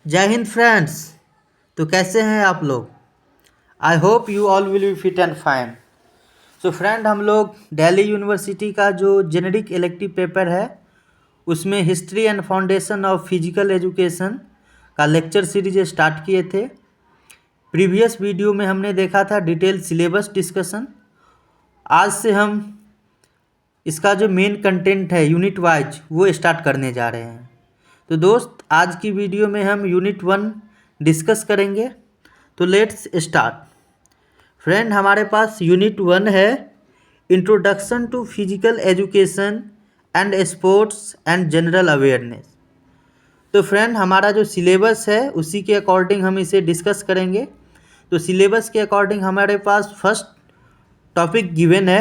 जय हिंद फ्रेंड्स। तो कैसे हैं आप लोग? I hope you all will be fit and fine. So friend, हम लोग दिल्ली यूनिवर्सिटी का जो जेनेरिक इलेक्टिव पेपर है उसमें history and foundation of physical education का लेक्चर सीरीज स्टार्ट किए थे। प्रीवियस वीडियो में हमने देखा था डिटेल सिलेबस डिस्कशन। आज से हम इसका जो मेन कंटेंट है यूनिट वाइज वो स्टार्ट करने जा रहे हैं। तो दोस्त, आज की वीडियो में हम यूनिट 1 डिस्कस करेंगे। तो लेट्स स्टार्ट। फ्रेंड, हमारे पास यूनिट 1 है introduction to physical education and sports and general awareness. तो फ्रेंड, हमारा जो सिलेबस है उसी के अकॉर्डिंग हम इसे डिस्कस करेंगे। तो सिलेबस के अकॉर्डिंग हमारे पास फर्स्ट टॉपिक गिवन है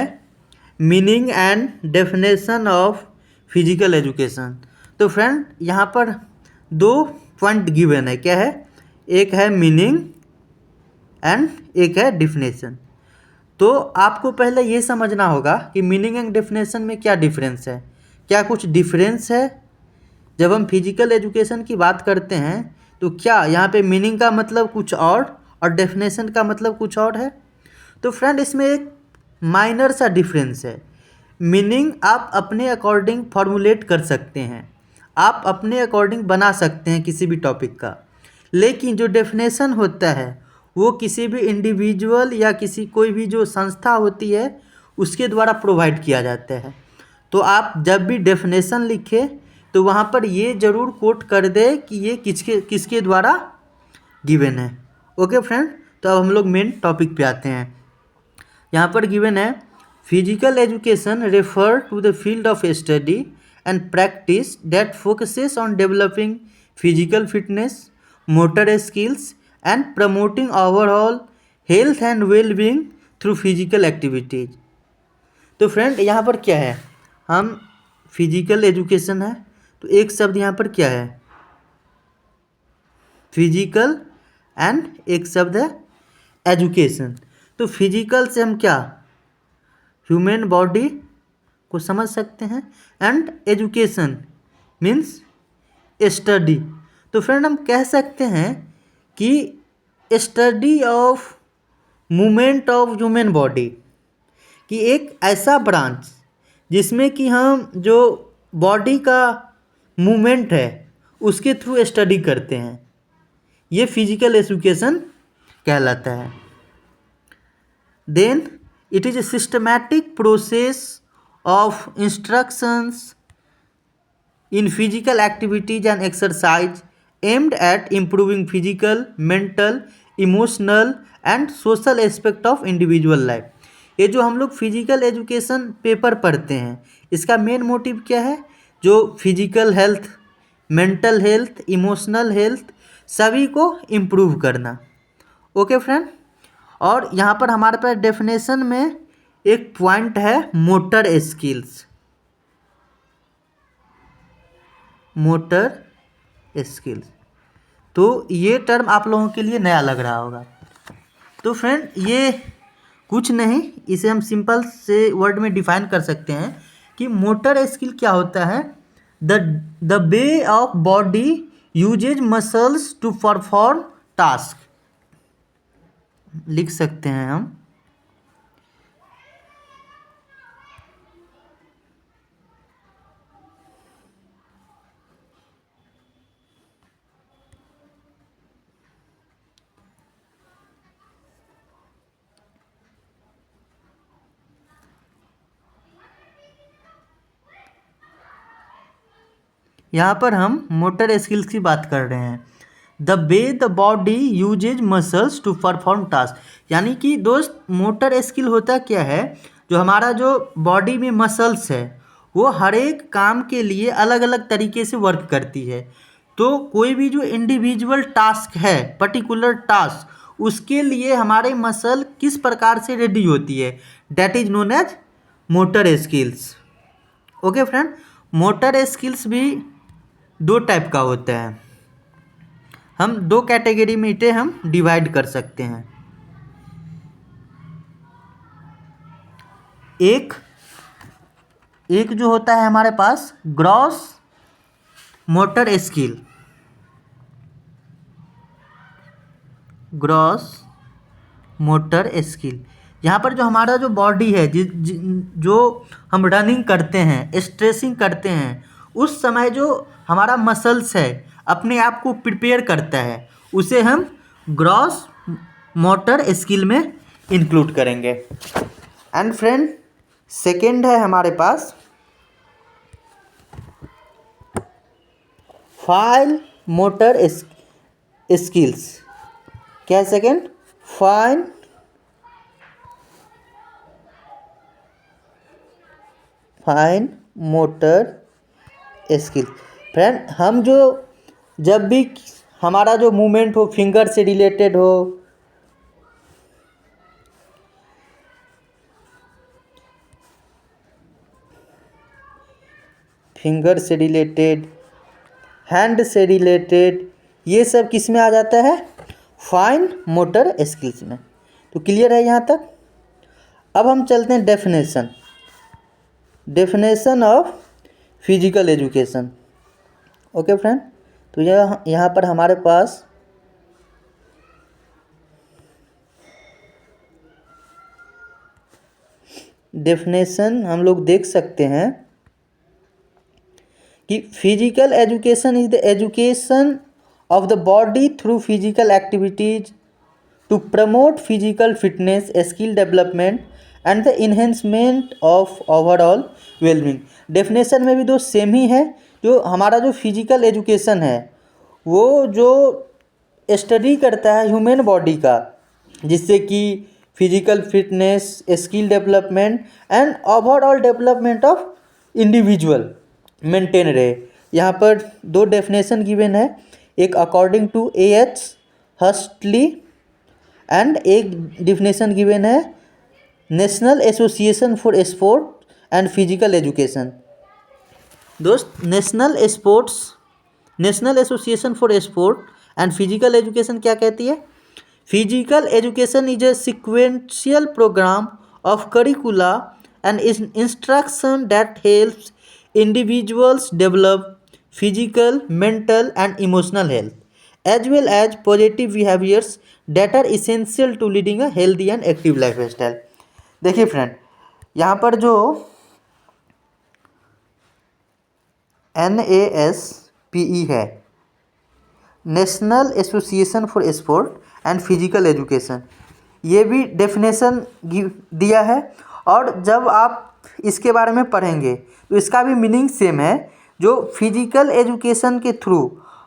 meaning and definition of physical education. तो फ्रेंड, यहाँ पर दो पॉइंट गिवन है। क्या है? एक है मीनिंग एंड एक है डिफिनेशन। तो आपको पहले ये समझना होगा कि मीनिंग एंड डेफिनेशन में क्या डिफरेंस है। क्या कुछ डिफरेंस है? जब हम फिजिकल एजुकेशन की बात करते हैं तो क्या यहाँ पे मीनिंग का मतलब कुछ और डेफिनेशन का मतलब कुछ और है? तो फ्रेंड, इसमें एक माइनर सा डिफरेंस है। मीनिंग आप अपने अकॉर्डिंग फॉर्मुलेट कर सकते हैं, आप अपने अकॉर्डिंग बना सकते हैं किसी भी टॉपिक का। लेकिन जो डेफिनेशन होता है वो किसी भी इंडिविजुअल या किसी कोई भी जो संस्था होती है उसके द्वारा प्रोवाइड किया जाता है। तो आप जब भी डेफिनेशन लिखें तो वहाँ पर ये ज़रूर कोट कर दे कि ये किसके किसके द्वारा गिवन है। ओके फ्रेंड, तो अब हम लोग मेन टॉपिक पे आते हैं। यहाँ पर गिवन है physical education refer to the field of study and practice that focuses on developing physical fitness, motor skills and promoting overall health and wellbeing through physical activities. तो फ्रेंड, यहाँ पर क्या है? हम फिजिकल एजुकेशन है तो एक शब्द यहाँ पर क्या है? फिजिकल, एंड एक शब्द है एजुकेशन। तो फिजिकल से हम क्या ह्यूमन बॉडी को समझ सकते हैं, एंड एजुकेशन मीन्स स्टडी। तो फ्रेंड, हम कह सकते हैं कि study of movement of human body, कि एक ऐसा ब्रांच जिसमें कि हम जो बॉडी का मूवमेंट है उसके थ्रू स्टडी करते हैं, ये फिजिकल एजुकेशन कहलाता है। Then it is a systematic process of instructions in physical activities and exercise aimed at improving physical, mental, emotional and social aspect of individual life। ये जो हम लोग फिजिकल एजुकेशन पेपर पढ़ते हैं इसका मेन मोटिव क्या है? जो physical health, mental health, emotional health सभी को इम्प्रूव करना। ओके फ्रेंड, और यहाँ पर हमारे पास डेफिनेशन में एक पॉइंट है मोटर स्किल्स। मोटर स्किल्स, तो ये टर्म आप लोगों के लिए नया लग रहा होगा। तो फ्रेंड, ये कुछ नहीं, इसे हम सिंपल से वर्ड में डिफाइन कर सकते हैं कि मोटर स्किल क्या होता है? The way of body uses muscles to perform task. लिख सकते हैं हम यहाँ पर हम मोटर स्किल्स की बात कर रहे हैं। The way the body uses muscles to perform task, यानी कि दोस्त मोटर स्किल होता क्या है? जो हमारा जो बॉडी में मसल्स है वो हर एक काम के लिए अलग अलग तरीके से वर्क करती है। तो कोई भी जो इंडिविजुअल टास्क है, पर्टिकुलर टास्क, उसके लिए हमारे मसल किस प्रकार से रेडी होती है, that is known as motor skills. Okay friend, motor skills भी दो टाइप का होता है। हम दो कैटेगरी में इसे हम डिवाइड कर सकते हैं। एक जो होता है हमारे पास gross motor skill, gross motor skill. यहाँ पर जो हमारा जो बॉडी है जो हम रनिंग करते हैं, स्ट्रेचिंग करते हैं, उस समय जो हमारा मसल्स है अपने आप को प्रिपेयर करता है, उसे हम ग्रॉस मोटर स्किल में इंक्लूड करेंगे। एंड फ्रेंड, सेकेंड है हमारे पास फाइन मोटर स्किल्स। क्या है second? Fine motor skill. Friend, हम जो जब भी हमारा जो मूवमेंट हो फिंगर से रिलेटेड हो, फिंगर से रिलेटेड, हैंड से रिलेटेड, ये सब किस में आ जाता है? फाइन मोटर स्किल्स में। तो क्लियर है यहाँ तक? अब हम चलते हैं definition of physical education. Okay friend, तो यहाँ पर हमारे पास डेफिनेशन हम लोग देख सकते हैं कि physical education is the education of the body through physical activities to promote physical fitness, skill development and the enhancement of overall wellbeing. Definition में भी दो सेम ही है। जो हमारा जो फिजिकल एजुकेशन है वो जो स्टडी करता है ह्यूमन बॉडी का, जिससे कि physical fitness, skill development and overall development of individual maintain रहे। यहाँ पर दो डेफिनेशन गिवन है, एक according to A.H. Hastley and एक डेफिनेशन गिवन है national association for sport and physical education. दोस्त, national association for sport and physical education क्या कहती है? Physical education is a sequential program of curricula and instruction that helps individuals develop physical, mental and emotional health as well as positive behaviors that are essential to leading a healthy and active lifestyle। देखिए friend, यहाँ पर जो NASPE है, national association for sport and physical education, ये भी definition दिया है। और जब आप इसके बारे में पढ़ेंगे तो इसका भी मीनिंग सेम है। जो फिजिकल एजुकेशन के थ्रू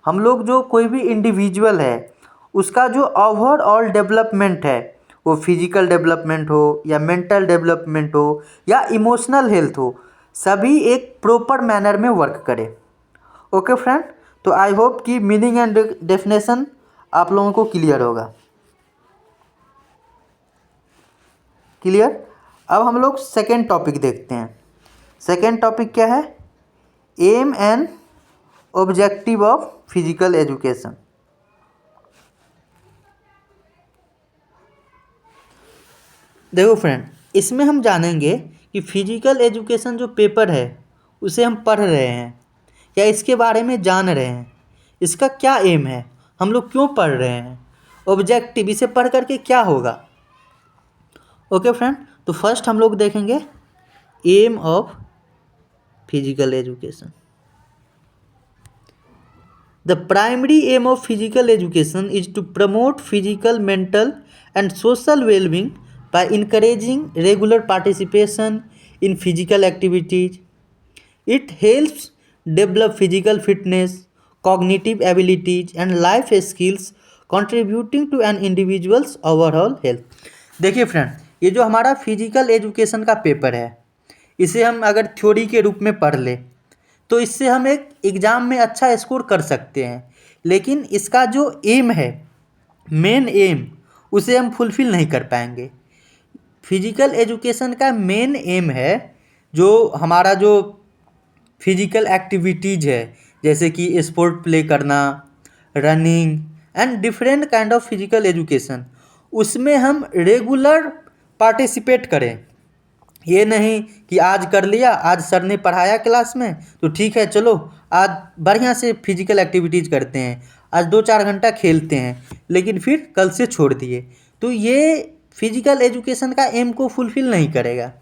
हम लोग जो कोई भी इंडिविजुअल है उसका जो ओवरऑल डेवलपमेंट है, वो फिजिकल डेवलपमेंट हो या मेंटल डेवलपमेंट हो या इमोशनल हेल्थ हो, सभी एक प्रॉपर मैनर में वर्क करे। ओके फ्रेंड, तो आई होप कि मीनिंग एंड डेफिनेशन आप लोगों को क्लियर होगा। क्लियर? अब हम लोग सेकेंड टॉपिक देखते हैं। सेकेंड टॉपिक क्या है? Aim and objective of physical education. देखो फ्रेंड, इसमें हम जानेंगे कि फिजिकल एजुकेशन जो पेपर है उसे हम पढ़ रहे हैं या इसके बारे में जान रहे हैं, इसका क्या एम है, हम लोग क्यों पढ़ रहे हैं, ऑब्जेक्टिव, इसे पढ़ करके क्या होगा। ओके फ्रेंड, तो फर्स्ट हम लोग देखेंगे aim of physical education. The primary aim of physical education is to promote physical, mental and social wellbeing by encouraging regular participation in physical activities. It helps develop physical fitness, cognitive abilities and life skills contributing to an individual's overall health। देखिए friend, ये जो हमारा physical education का paper है, इसे हम अगर theory के रूप में पढ़ ले तो इससे हम एक एग्ज़ाम में अच्छा स्कोर कर सकते हैं, लेकिन इसका जो एम है, मेन एम, उसे हम फुलफ़िल नहीं कर पाएंगे। फिजिकल एजुकेशन का मेन एम है जो हमारा जो फिजिकल एक्टिविटीज़ है, जैसे कि स्पोर्ट प्ले करना, running and different kind of physical education, उसमें हम रेगुलर पार्टिसिपेट करें। ये नहीं कि आज कर लिया, आज सर ने पढ़ाया क्लास में तो ठीक है चलो आज बढ़िया से फिजिकल एक्टिविटीज़ करते हैं, आज 2-4 घंटा खेलते हैं लेकिन फिर कल से छोड़ दिए, तो ये फिजिकल एजुकेशन का एम को फुलफिल नहीं करेगा।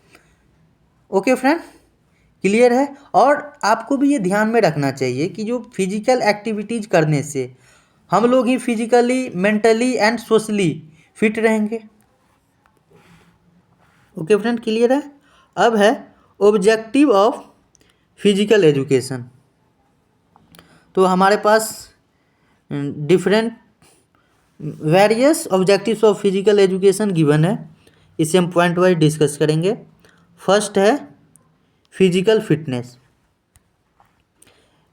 ओके फ्रेंड, क्लियर है। और आपको भी ये ध्यान में रखना चाहिए कि जो फिजिकल एक्टिविटीज़ करने से हम लोग ही physically, mentally and socially fit रहेंगे। ओके फ्रेंड, क्लियर है। अब है ऑब्जेक्टिव ऑफ फिजिकल एजुकेशन। तो हमारे पास different various objectives of physical education given है, इसे हम पॉइंट वाइज डिस्कस करेंगे। फर्स्ट है फिजिकल फिटनेस।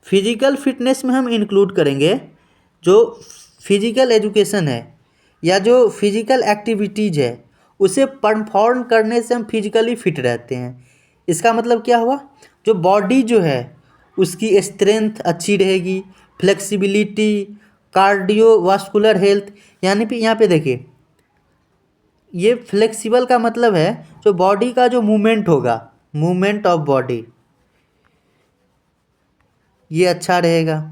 फिजिकल फिटनेस में हम इंक्लूड करेंगे जो फिजिकल एजुकेशन है या जो फिजिकल एक्टिविटीज़ है उसे परफॉर्म करने से हम फिजिकली फिट रहते हैं। इसका मतलब क्या हुआ, जो बॉडी जो है उसकी स्ट्रेंथ अच्छी रहेगी, फ्लेक्सिबिलिटी, कार्डियोवास्कुलर हेल्थ, यानी कि यहाँ पे देखिए, ये फ्लेक्सिबल का मतलब है जो बॉडी का जो मूवमेंट होगा, मूवमेंट ऑफ बॉडी, ये अच्छा रहेगा।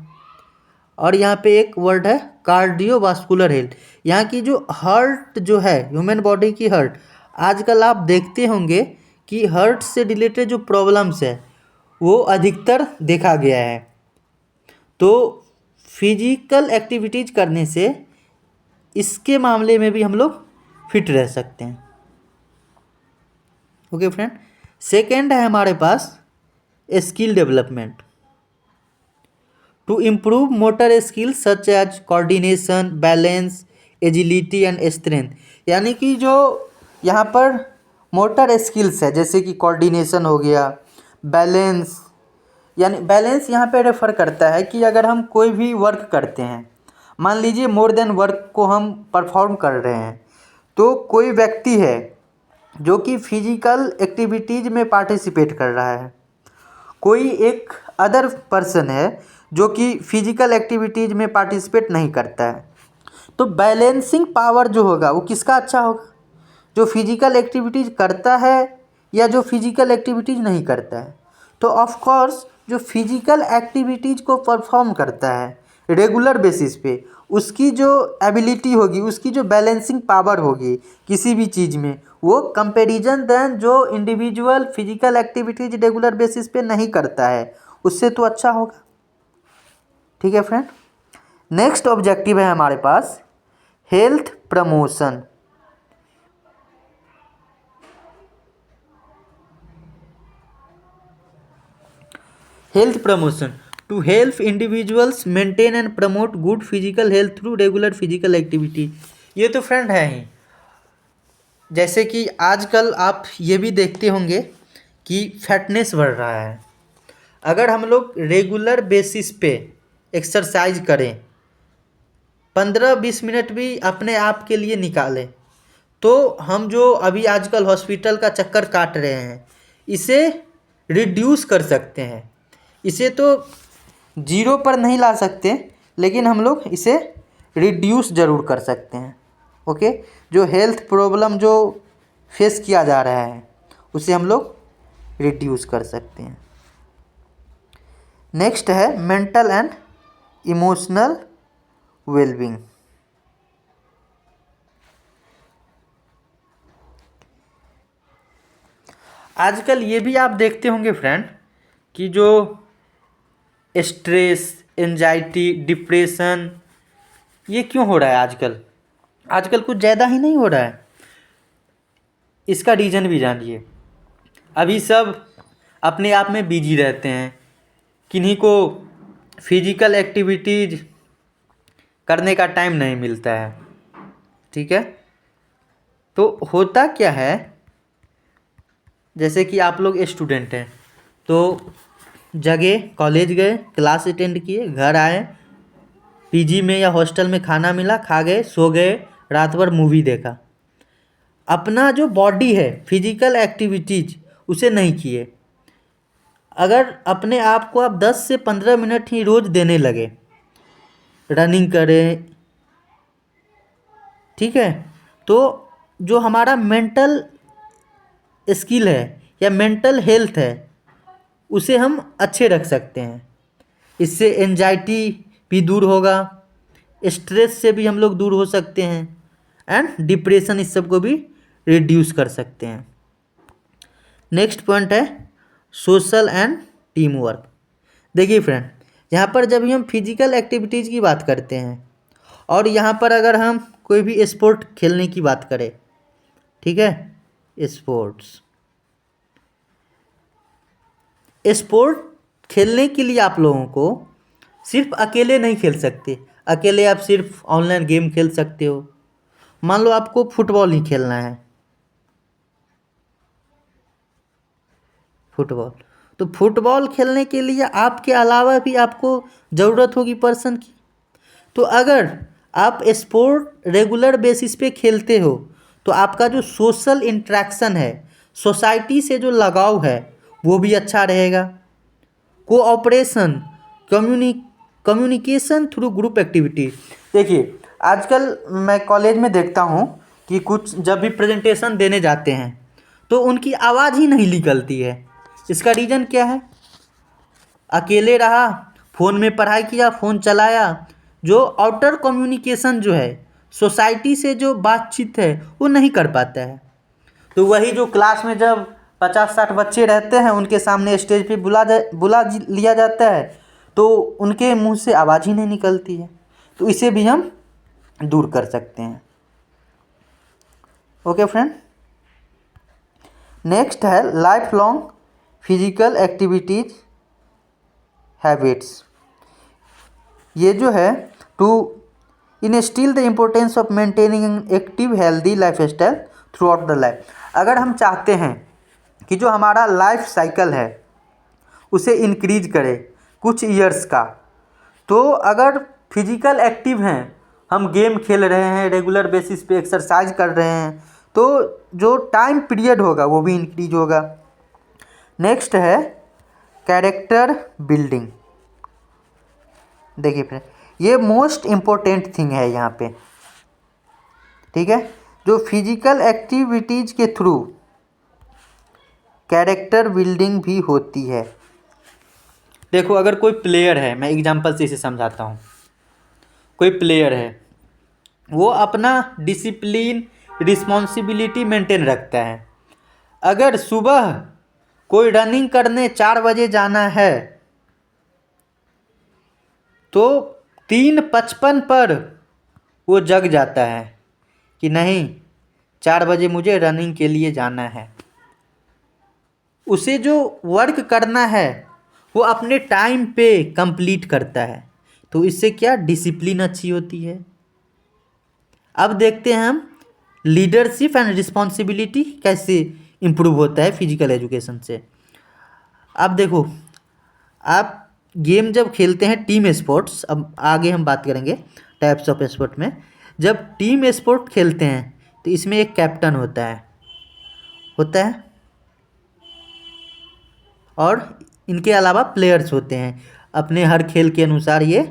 और यहाँ पे एक वर्ड है कार्डियोवास्कुलर हेल्थ, यहाँ की जो हार्ट जो है, ह्यूमन बॉडी की हार्ट, आजकल आप देखते होंगे कि हार्ट से रिलेटेड जो प्रॉब्लम्स है वो अधिकतर देखा गया है। तो फिजिकल एक्टिविटीज़ करने से इसके मामले में भी हम लोग फिट रह सकते हैं। ओके फ्रेंड, सेकेंड है हमारे पास skill development. To improve motor skills such as coordination, balance, agility and strength, यानी कि जो यहाँ पर मोटर स्किल्स है जैसे कि कोऑर्डिनेशन हो गया, बैलेंस, यानी बैलेंस यहाँ पे रेफ़र करता है कि अगर हम कोई भी वर्क करते हैं, मान लीजिए मोर देन वर्क को हम परफॉर्म कर रहे हैं, तो कोई व्यक्ति है जो कि फिजिकल एक्टिविटीज़ में पार्टिसिपेट कर रहा है, कोई एक अदर पर्सन है जो कि फिजिकल एक्टिविटीज़ में पार्टिसिपेट नहीं करता है, तो बैलेंसिंग पावर जो होगा वो किसका अच्छा होगा, जो फिजिकल एक्टिविटीज़ करता है या जो फिजिकल एक्टिविटीज़ नहीं करता है। तो ऑफ कोर्स जो फिजिकल एक्टिविटीज़ को परफॉर्म करता है रेगुलर बेसिस पे, उसकी जो एबिलिटी होगी, उसकी जो बैलेंसिंग पावर होगी किसी भी चीज़ में, वो कंपैरिजन देन जो individual physical activities regular basis पे नहीं करता है उससे तो अच्छा होगा। ठीक है फ्रेंड, नेक्स्ट ऑब्जेक्टिव है हमारे पास health promotion. Health promotion to help individuals maintain and promote good physical health through regular physical activity. ये तो फ्रेंड है ही, जैसे कि आजकल आप ये भी देखते होंगे कि फिटनेस बढ़ रहा है। अगर हम लोग रेगुलर बेसिस पे एक्सरसाइज करें, 15-20 मिनट भी अपने आप के लिए निकालें, तो हम जो अभी आजकल हॉस्पिटल का चक्कर काट रहे हैं इसे रिड्यूस कर सकते हैं। इसे तो जीरो पर नहीं ला सकते, लेकिन हम लोग इसे रिड्यूस ज़रूर कर सकते हैं। ओके, जो हेल्थ प्रॉब्लम जो फेस किया जा रहा है उसे हम लोग रिड्यूस कर सकते हैं। नेक्स्ट है मेंटल एंड इमोशनल वेलबींग। आजकल ये भी आप देखते होंगे फ्रेंड कि जो स्ट्रेस, एंजाइटी, डिप्रेशन, ये क्यों हो रहा है आजकल, आजकल कुछ ज़्यादा ही नहीं हो रहा है। इसका रीज़न भी जानिए। अभी सब अपने आप में बिजी रहते हैं, किन्हीं को फिजिकल एक्टिविटीज़ करने का टाइम नहीं मिलता है। ठीक है, तो होता क्या है, जैसे कि आप लोग स्टूडेंट हैं, तो जगह कॉलेज गए, क्लास अटेंड किए, घर आए, पीजी में या हॉस्टल में खाना मिला, खा गए, सो गए, रात भर मूवी देखा, अपना जो बॉडी है फिजिकल एक्टिविटीज़ उसे नहीं किए। अगर अपने आप को आप 10 से 15 मिनट ही रोज़ देने लगे, रनिंग करें, ठीक है, तो जो हमारा मेंटल स्किल है या मेंटल हेल्थ है उसे हम अच्छे रख सकते हैं। इससे एंजाइटी भी दूर होगा, स्ट्रेस से भी हम लोग दूर हो सकते हैं एंड डिप्रेशन, इस सब को भी रिड्यूस कर सकते हैं। नेक्स्ट पॉइंट है सोशल एंड टीम वर्क। देखिए फ्रेंड, यहाँ पर जब हम फिजिकल एक्टिविटीज़ की बात करते हैं और यहाँ पर अगर हम कोई भी स्पोर्ट खेलने की बात करें, ठीक है, स्पोर्ट्स, स्पोर्ट खेलने के लिए आप लोगों को सिर्फ अकेले नहीं खेल सकते। अकेले आप सिर्फ ऑनलाइन गेम खेल सकते हो। मान लो आपको फुटबॉल ही खेलना है, फुटबॉल, तो फुटबॉल खेलने के लिए आपके अलावा भी आपको ज़रूरत होगी पर्सन की। तो अगर आप स्पोर्ट रेगुलर बेसिस पे खेलते हो तो आपका जो सोशल इंटरेक्शन है, सोसाइटी से जो लगाव है, वो भी अच्छा रहेगा। Cooperation, communication through group activity. देखिए आजकल मैं कॉलेज में देखता हूँ कि कुछ जब भी प्रेजेंटेशन देने जाते हैं तो उनकी आवाज़ ही नहीं निकलती है। इसका रीज़न क्या है? अकेले रहा, फ़ोन में पढ़ाई किया, फ़ोन चलाया, जो आउटर कम्युनिकेशन जो है, सोसाइटी से जो बातचीत है, वो नहीं कर पाता है। तो वही जो क्लास में जब 50-60 बच्चे रहते हैं, उनके सामने स्टेज पे बुला लिया जाता है तो उनके मुंह से आवाज़ ही नहीं निकलती है। तो इसे भी हम दूर कर सकते हैं। ओके फ्रेंड, नेक्स्ट है lifelong physical activities habits. ये जो है to instil the importance of maintaining active healthy lifestyle throughout the life. अगर हम चाहते हैं कि जो हमारा लाइफ साइकिल है उसे इंक्रीज करे कुछ ईयर्स का, तो अगर फिजिकल एक्टिव हैं, हम गेम खेल रहे हैं, रेगुलर बेसिस पे एक्सरसाइज कर रहे हैं, तो जो टाइम पीरियड होगा वो भी इंक्रीज होगा। नेक्स्ट है कैरेक्टर बिल्डिंग। देखिए फ्रेंड, ये मोस्ट इम्पोर्टेंट थिंग है यहाँ पे, ठीक है, जो फिजिकल एक्टिविटीज के थ्रू कैरेक्टर बिल्डिंग भी होती है। देखो अगर कोई प्लेयर है, मैं एग्जांपल से इसे समझाता हूँ। कोई प्लेयर है, वो अपना डिसिप्लिन, रिस्पॉन्सिबिलिटी मेंटेन रखता है। अगर सुबह कोई रनिंग करने 4 बजे जाना है तो 3:55 पर वो जग जाता है कि नहीं, 4 बजे मुझे रनिंग के लिए जाना है। उसे जो वर्क करना है वो अपने टाइम पे कंप्लीट करता है। तो इससे क्या डिसिप्लिन अच्छी होती है। अब देखते हैं हम लीडरशिप एंड रिस्पॉन्सिबिलिटी कैसे इम्प्रूव होता है फिजिकल एजुकेशन से। अब देखो, आप गेम जब खेलते हैं टीम स्पोर्ट्स, अब आगे हम बात करेंगे टाइप्स ऑफ स्पोर्ट में। जब टीम स्पोर्ट खेलते हैं तो इसमें एक कैप्टन होता है और इनके अलावा प्लेयर्स होते हैं। अपने हर खेल के अनुसार ये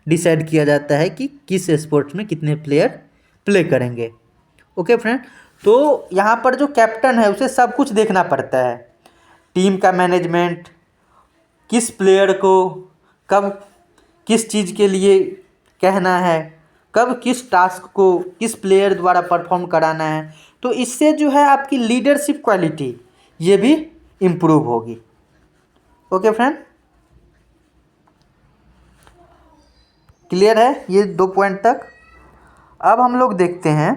डिसाइड किया जाता है कि किस स्पोर्ट्स में कितने प्लेयर प्ले करेंगे। ओके फ्रेंड, तो यहाँ पर जो कैप्टन है उसे सब कुछ देखना पड़ता है। टीम का मैनेजमेंट, किस प्लेयर को कब किस चीज़ के लिए कहना है, कब किस टास्क को किस प्लेयर द्वारा परफॉर्म कराना है। तो इससे जो है आपकी लीडरशिप क्वालिटी ये भी इम्प्रूव होगी। ओके फ्रेंड, क्लियर है ये 2 पॉइंट तक। अब हम लोग देखते हैं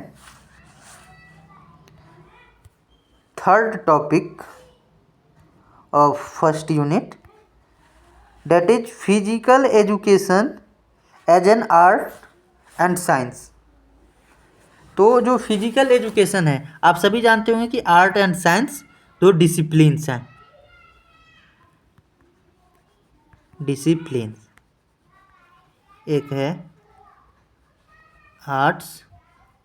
third topic of first unit, that is physical education as an art and science। तो जो फिजिकल एजुकेशन है, आप सभी जानते होंगे कि आर्ट एंड साइंस 2 डिसिप्लिन्स हैं। डिसिप्लिन, एक है आर्ट्स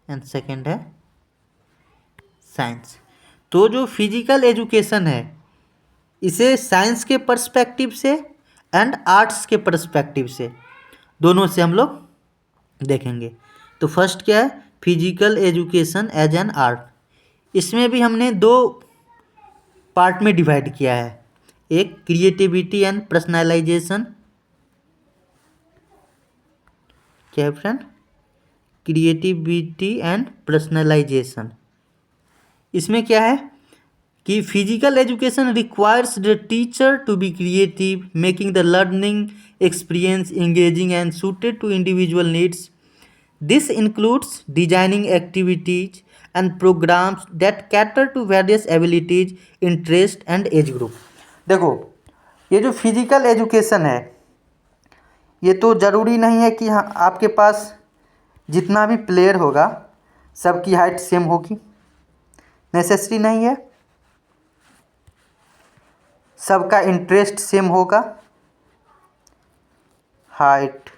एंड सेकंड है साइंस। तो जो फिजिकल एजुकेशन है इसे साइंस के पर्सपेक्टिव से एंड आर्ट्स के पर्सपेक्टिव से, दोनों से हम लोग देखेंगे। तो फर्स्ट क्या है, physical education as an art. इसमें भी हमने 2 पार्ट में डिवाइड किया है, एक क्रिएटिविटी एंड पर्सनलाइजेशन। क्या है फ्रेंड? Creativity and personalisation. इसमें क्या है कि physical education requires the teacher to be creative, making the learning experience engaging and suited to individual needs. This includes designing activities and programs that cater to various abilities, interest and age group. देखो, ये जो physical education है, ये तो ज़रूरी नहीं है कि हाँ आपके पास जितना भी प्लेयर होगा सबकी हाइट सेम होगी, नेसेसरी नहीं है। सबका इंटरेस्ट सेम होगा, हाइट,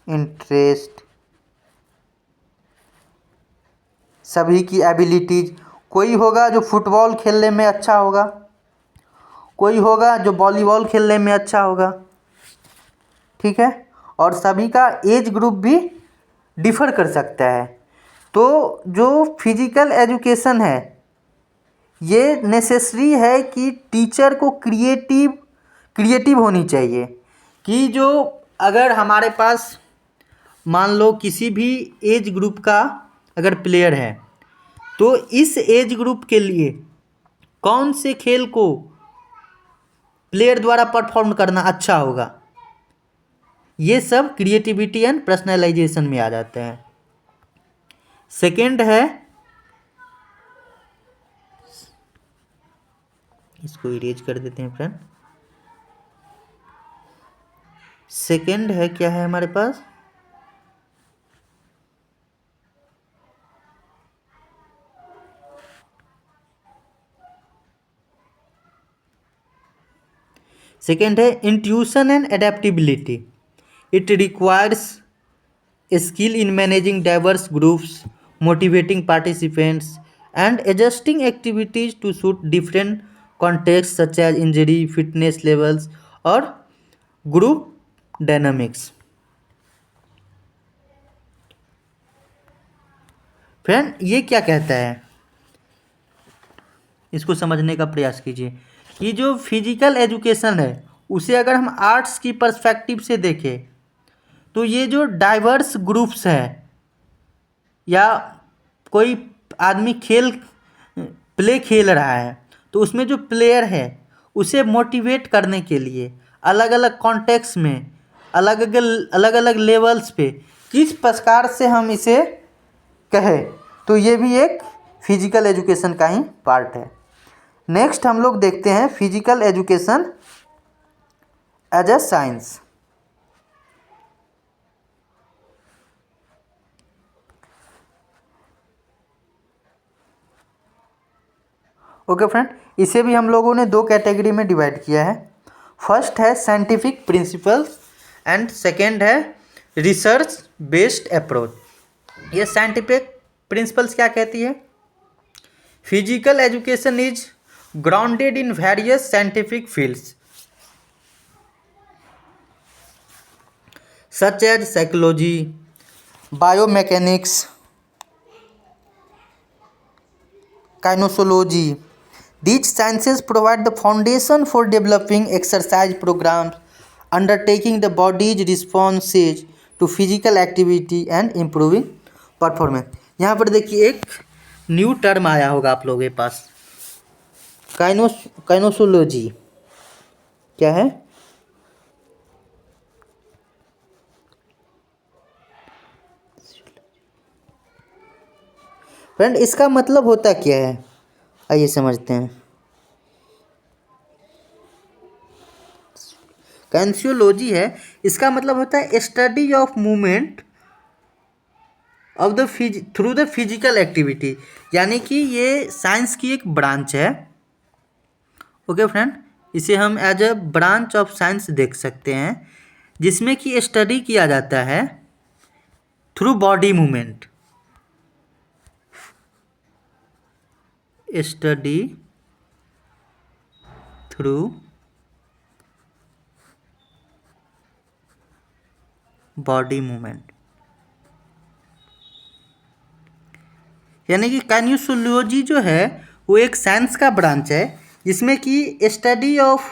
इंटरेस्ट, सभी की एबिलिटीज। कोई होगा जो फुटबॉल खेलने में अच्छा होगा, कोई होगा जो वॉलीबॉल खेलने में अच्छा होगा, ठीक है। और सभी का एज ग्रुप भी डिफ़र कर सकता है। तो जो फिजिकल एजुकेशन है ये नेसेसरी है कि टीचर को क्रिएटिव होनी चाहिए कि जो अगर हमारे पास मान लो किसी भी एज ग्रुप का अगर प्लेयर है तो इस एज ग्रुप के लिए कौन से खेल को प्लेयर द्वारा परफॉर्म करना अच्छा होगा, ये सब क्रिएटिविटी एंड पर्सनलाइजेशन में आ जाते हैं। सेकेंड है, इसको इरेज कर देते हैं फ्रेंड। सेकेंड है क्या है हमारे पास, सेकेंड है intuition and adaptability. It requires skill in managing diverse groups, motivating participants and adjusting activities to suit different context such as injury, fitness levels और ग्रुप डायनामिक्स। फ्रेंड ये क्या कहता है, इसको समझने का प्रयास कीजिए कि जो फिजिकल एजुकेशन है उसे अगर हम आर्ट्स की पर्सपेक्टिव से देखें तो ये जो डाइवर्स ग्रुप्स है या कोई आदमी प्ले खेल रहा है तो उसमें जो प्लेयर है उसे मोटिवेट करने के लिए अलग अलग कॉन्टेक्स्ट में अलग अलग लेवल्स पे किस प्रकार से हम इसे कहें, तो ये भी एक फिजिकल एजुकेशन का ही पार्ट है। नेक्स्ट हम लोग देखते हैं physical education as a science. Okay friend, इसे भी हम लोगों ने दो कैटेगरी में डिवाइड किया है। फर्स्ट है साइंटिफिक प्रिंसिपल्स एंड सेकेंड है रिसर्च बेस्ड अप्रोच। ये साइंटिफिक प्रिंसिपल्स क्या कहती है, physical education is grounded in various scientific fields such as psychology, biomechanics, kinesiology. These sciences provide the foundation for developing exercise programs, undertaking the body's responses to physical activity and improving performance. यहाँ पर देखिए एक new term आया होगा आप लोगों के पास, काइनोसोलॉजी। क्या है, फ्रेंड इसका मतलब होता क्या है, आइए समझते हैं। काइनेसियोलॉजी है, इसका मतलब होता है study of movement of the through the physical activity, यानी कि ये साइंस की एक ब्रांच है। ओके फ्रेंड, इसे हम as a branch of science देख सकते हैं जिसमें कि स्टडी किया जाता है through body movement, study through body movement, यानी कि काइनेसियोलॉजी जो है वो एक साइंस का ब्रांच है जिसमें कि study of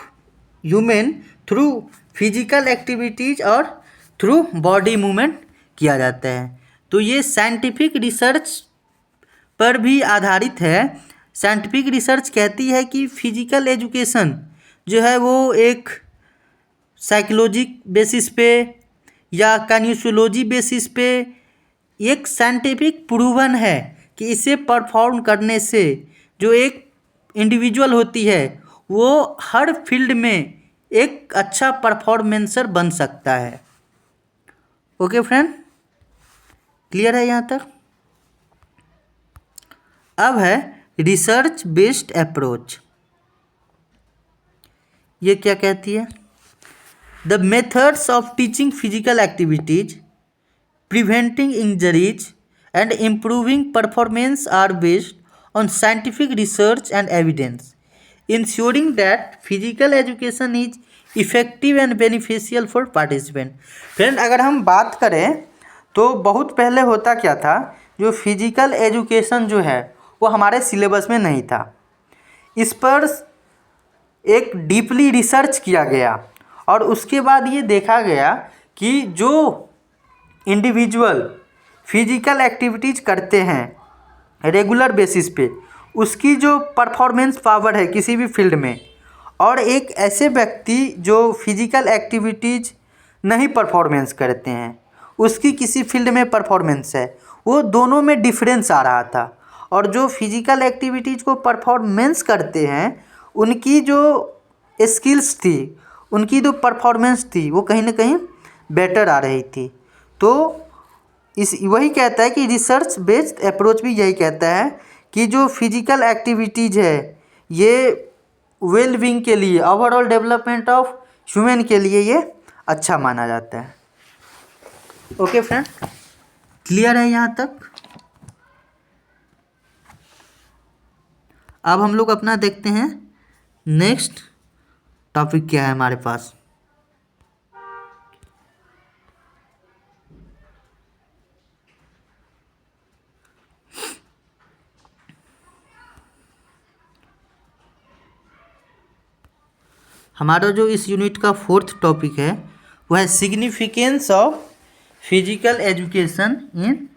human through physical activities और थ्रू बॉडी मूवमेंट किया जाता है। तो ये साइंटिफिक रिसर्च पर भी आधारित है। साइंटिफिक रिसर्च कहती है कि फिजिकल एजुकेशन जो है वो एक साइकोलॉजिक बेसिस पे या काइनेसियोलॉजी बेसिस पे एक साइंटिफिक प्रूवन है कि इसे परफॉर्म करने से जो एक इंडिविजुअल होती है वो हर फील्ड में एक अच्छा परफॉर्मेंसर बन सकता है। ओके फ्रेंड, क्लियर है यहाँ तक? अब है रिसर्च बेस्ड अप्रोच। ये क्या कहती है? The methods of teaching physical activities, preventing injuries and improving performance are based on scientific research and evidence, ensuring that physical education is effective and beneficial for participant। Friend, अगर हम बात करें तो बहुत पहले होता क्या था, जो फिजिकल एजुकेशन जो है वो हमारे सिलेबस में नहीं था। इस पर एक डीपली रिसर्च किया गया और उसके बाद ये देखा गया कि जो इंडिविजुअल फिजिकल एक्टिविटीज़ करते हैं रेगुलर बेसिस पे, उसकी जो परफॉर्मेंस पावर है किसी भी फील्ड में, और एक ऐसे व्यक्ति जो फिजिकल एक्टिविटीज़ नहीं परफॉर्मेंस करते हैं उसकी किसी फील्ड में परफॉर्मेंस है, वो दोनों में डिफरेंस आ रहा था। और जो फिजिकल एक्टिविटीज़ को परफॉर्मेंस करते हैं उनकी जो स्किल्स थी, उनकी जो परफॉर्मेंस थी वो कहीं ना कहीं बेटर आ रही थी। तो इस वही कहता है कि रिसर्च बेस्ड अप्रोच भी यही कहता है कि जो फिजिकल एक्टिविटीज़ है ये वेल बीइंग के लिए, ओवरऑल डेवलपमेंट ऑफ ह्यूमन के लिए ये अच्छा माना जाता है। ओके फ्रेंड, क्लियर है यहाँ तक? अब हम लोग अपना देखते हैं नेक्स्ट टॉपिक क्या है हमारे पास। हमारा जो इस यूनिट का फोर्थ टॉपिक है वह है significance of physical education in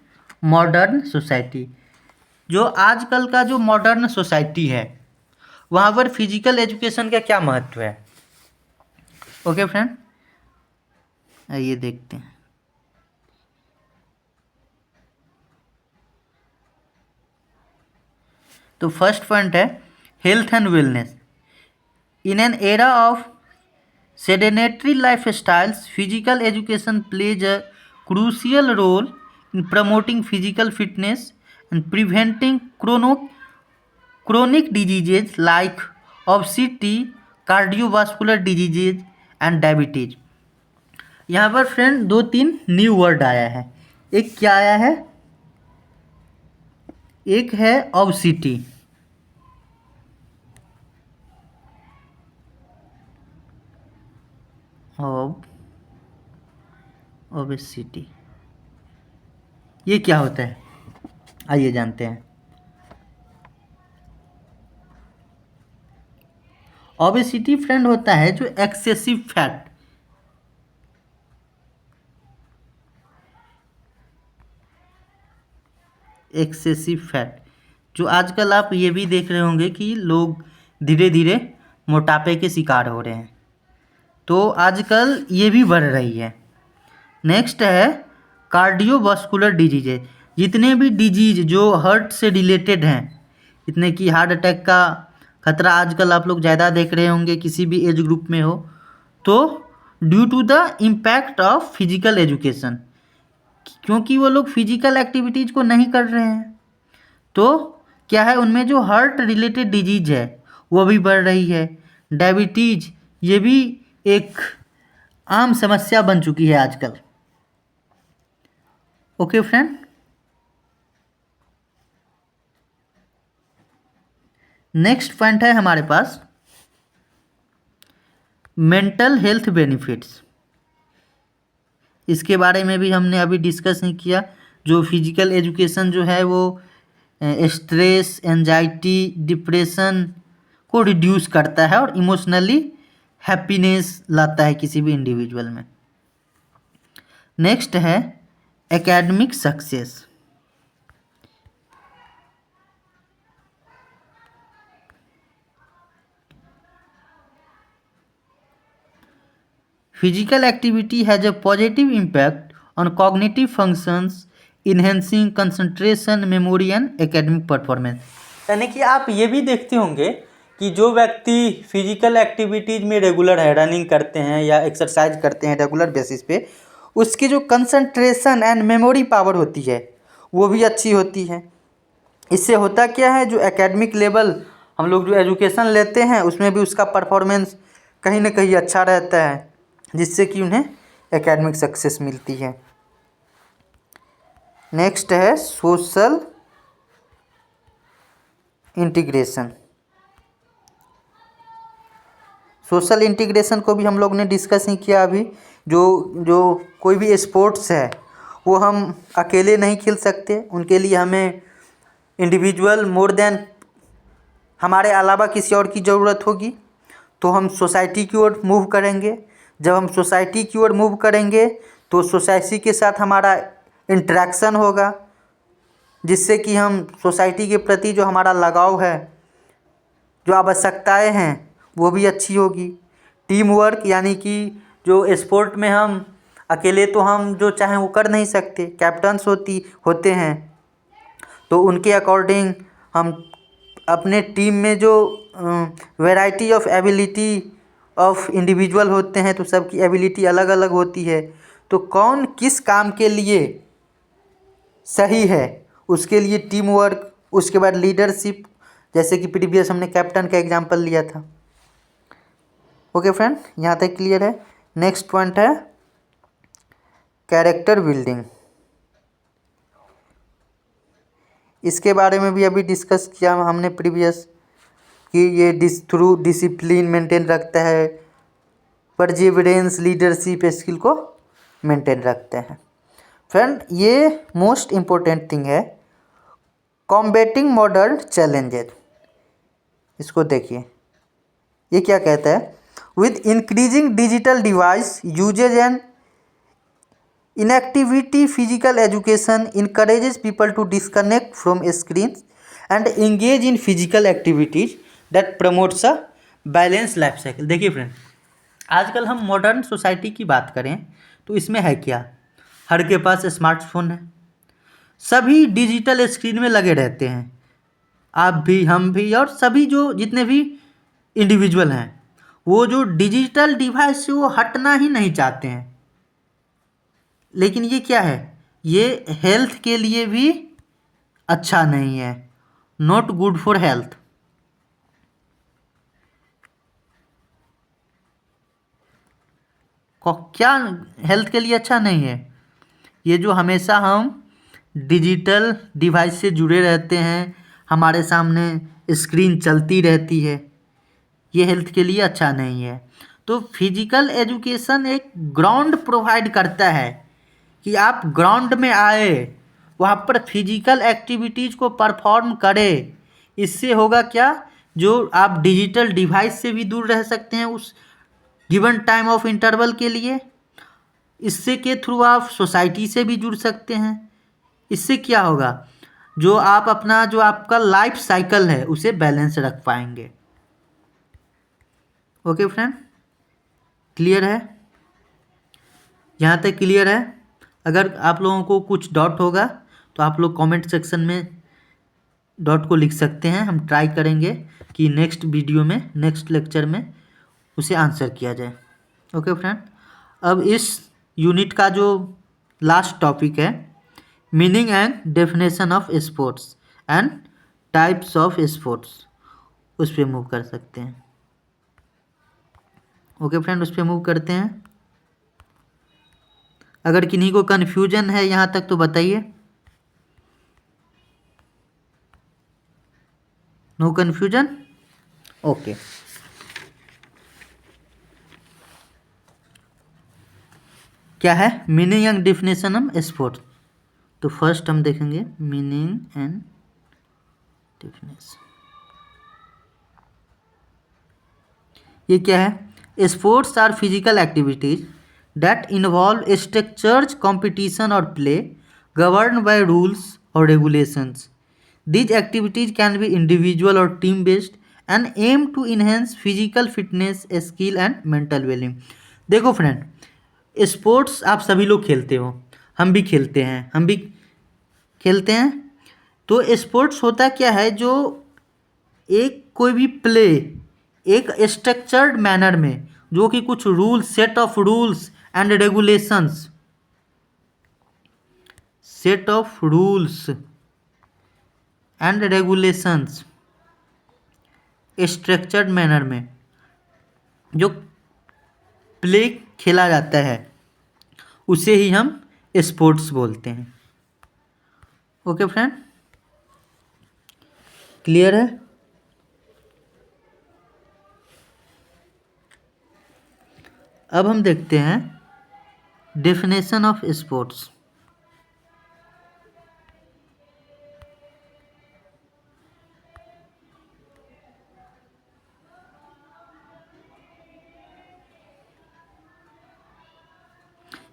modern society. जो आजकल का जो मॉडर्न सोसाइटी है वहाँ पर फिजिकल एजुकेशन का क्या महत्व है। ओके फ्रेंड, आइए देखते हैं। तो फर्स्ट पॉइंट है health and wellness. In an era of sedentary lifestyles, physical education plays a crucial role in promoting physical fitness and preventing chronic diseases like obesity, cardiovascular diseases and diabetes। यहाँ पर friend दो तीन new word आया है। एक क्या आया है? एक है obesity, ओबेसिटी। ये क्या होता है आइए जानते हैं। ओबेसिटी फ्रेंड होता है जो एक्सेसिव फैट, जो आजकल आप ये भी देख रहे होंगे कि लोग धीरे धीरे मोटापे के शिकार हो रहे हैं, तो आजकल ये भी बढ़ रही है। नेक्स्ट है कार्डियोवास्कुलर डिजीजेज। जितने भी डिजीज जो हार्ट से रिलेटेड हैं, जितने कि हार्ट अटैक का खतरा आजकल आप लोग ज़्यादा देख रहे होंगे किसी भी एज ग्रुप में हो, तो due to the impact of physical education, क्योंकि वो लोग फिजिकल एक्टिविटीज़ को नहीं कर रहे हैं, तो क्या है उनमें जो हार्ट रिलेटेड डिजीज है वो भी बढ़ रही है। डायबिटीज़ ये भी एक आम समस्या बन चुकी है आजकल। ओके फ्रेंड, नेक्स्ट पॉइंट है हमारे पास मेंटल हेल्थ बेनिफिट्स। इसके बारे में भी हमने अभी डिस्कस नहीं किया। जो फिजिकल एजुकेशन जो है वो स्ट्रेस, एंजाइटी, डिप्रेशन को रिड्यूस करता है और इमोशनली हैप्पीनेस लाता है किसी भी इंडिविजुअल में। नेक्स्ट है academic success. Physical activity has a positive impact on cognitive functions, enhancing concentration, memory and academic performance. यानी कि आप ये भी देखते होंगे कि जो व्यक्ति फिजिकल एक्टिविटीज़ में रेगुलर है, रनिंग करते हैं या एक्सरसाइज करते हैं रेगुलर बेसिस पे, उसकी जो कंसंट्रेशन एंड मेमोरी पावर होती है वो भी अच्छी होती है। इससे होता क्या है, जो एकेडमिक लेवल हम लोग जो एजुकेशन लेते हैं उसमें भी उसका परफॉर्मेंस कहीं ना कहीं अच्छा रहता है, जिससे कि उन्हें एकेडमिक सक्सेस मिलती है। नेक्स्ट है सोशल इंटीग्रेशन। सोशल इंटीग्रेशन को भी हम लोग ने डिस्कस नहीं किया अभी। जो जो कोई भी स्पोर्ट्स है वो हम अकेले नहीं खेल सकते, उनके लिए हमें इंडिविजुअल मोर देन हमारे अलावा किसी और की ज़रूरत होगी। तो हम सोसाइटी की ओर मूव करेंगे। जब हम सोसाइटी की ओर मूव करेंगे तो सोसाइटी के साथ हमारा इंटरेक्शन होगा, जिससे कि हम सोसाइटी के प्रति जो हमारा लगाव है, जो आवश्यकताएं हैं, वो भी अच्छी होगी। टीम वर्क, यानी कि जो स्पोर्ट में हम अकेले तो हम जो चाहें वो कर नहीं सकते, कैप्टन्स होते हैं, तो उनके अकॉर्डिंग हम अपने टीम में जो variety of ability of individual होते हैं, तो सबकी एबिलिटी अलग अलग होती है। तो कौन किस काम के लिए सही है, उसके लिए टीम वर्क, उसके बाद लीडरशिप, जैसे कि प्रीवियस हमने कैप्टन का एग्जांपल लिया था। ओके फ्रेंड, यहाँ तक क्लियर है। नेक्स्ट पॉइंट है कैरेक्टर बिल्डिंग। इसके बारे में भी अभी डिस्कस किया हमने प्रीवियस कि ये थ्रू डिसिप्लिन मेंटेन रखता है, परजिवरेंस, लीडरशिप स्किल को मेंटेन रखते हैं। फ्रेंड, ये मोस्ट इम्पोर्टेंट थिंग है, कॉम्बेटिंग मॉडर्न चैलेंजेस। इसको देखिए, ये क्या कहता है, with increasing digital device usage and inactivity, physical education encourages people to disconnect from screens and engage in physical activities that promotes a balanced life cycle। देखिए friend, आजकल हम मॉडर्न सोसाइटी की बात करें तो इसमें है क्या, हर के पास स्मार्टफोन है, सभी डिजिटल स्क्रीन में लगे रहते हैं। आप भी, हम भी, और सभी जो जितने भी इंडिविजुअल हैं, वो जो डिजिटल डिवाइस से वो हटना ही नहीं चाहते हैं। लेकिन ये क्या है, ये हेल्थ के लिए भी अच्छा नहीं है, नॉट गुड फॉर हेल्थ। क्या हेल्थ के लिए अच्छा नहीं है? ये जो हमेशा हम डिजिटल डिवाइस से जुड़े रहते हैं, हमारे सामने स्क्रीन चलती रहती है, ये हेल्थ के लिए अच्छा नहीं है। तो फिजिकल एजुकेशन एक ग्राउंड प्रोवाइड करता है कि आप ग्राउंड में आए, वहाँ पर फिजिकल एक्टिविटीज़ को परफॉर्म करें। इससे होगा क्या, जो आप डिजिटल डिवाइस से भी दूर रह सकते हैं उस गिवन टाइम ऑफ इंटरवल के लिए। इससे के थ्रू आप सोसाइटी से भी जुड़ सकते हैं। इससे क्या होगा, जो आप अपना जो आपका लाइफ साइकिल है उसे बैलेंस रख पाएंगे। ओके फ्रेंड, क्लियर है? यहाँ तक क्लियर है? अगर आप लोगों को कुछ डाउट होगा तो आप लोग कमेंट सेक्शन में डाउट को लिख सकते हैं। हम ट्राई करेंगे कि नेक्स्ट वीडियो में, नेक्स्ट लेक्चर में उसे आंसर किया जाए। ओके फ्रेंड, अब इस यूनिट का जो लास्ट टॉपिक है, meaning and definition of sports and types of sports, उस पर मूव कर सकते हैं। ओके फ्रेंड, उस पर मूव करते हैं। अगर किन्हीं को कन्फ्यूजन है यहाँ तक तो बताइए। No confusion? ओके। क्या है meaning and definition of sports? तो फर्स्ट हम देखेंगे मीनिंग एंड डेफिनेशन। ये क्या है? Sports are physical activities that involve structured competition or play governed by rules or regulations. These activities can be individual or team based and aim to enhance physical fitness, skill and mental well-being. देखो friend, sports आप सभी लोग खेलते हो, हम भी खेलते हैं, तो स्पोर्ट्स होता क्या है, जो एक कोई भी प्ले एक स्ट्रक्चर्ड मैनर में, जो कि कुछ rules, set of rules and regulations, structured manner में जो प्ले खेला जाता है उसे ही हम स्पोर्ट्स बोलते हैं। ओके फ्रेंड, क्लियर है? अब हम देखते हैं डेफिनेशन ऑफ स्पोर्ट्स।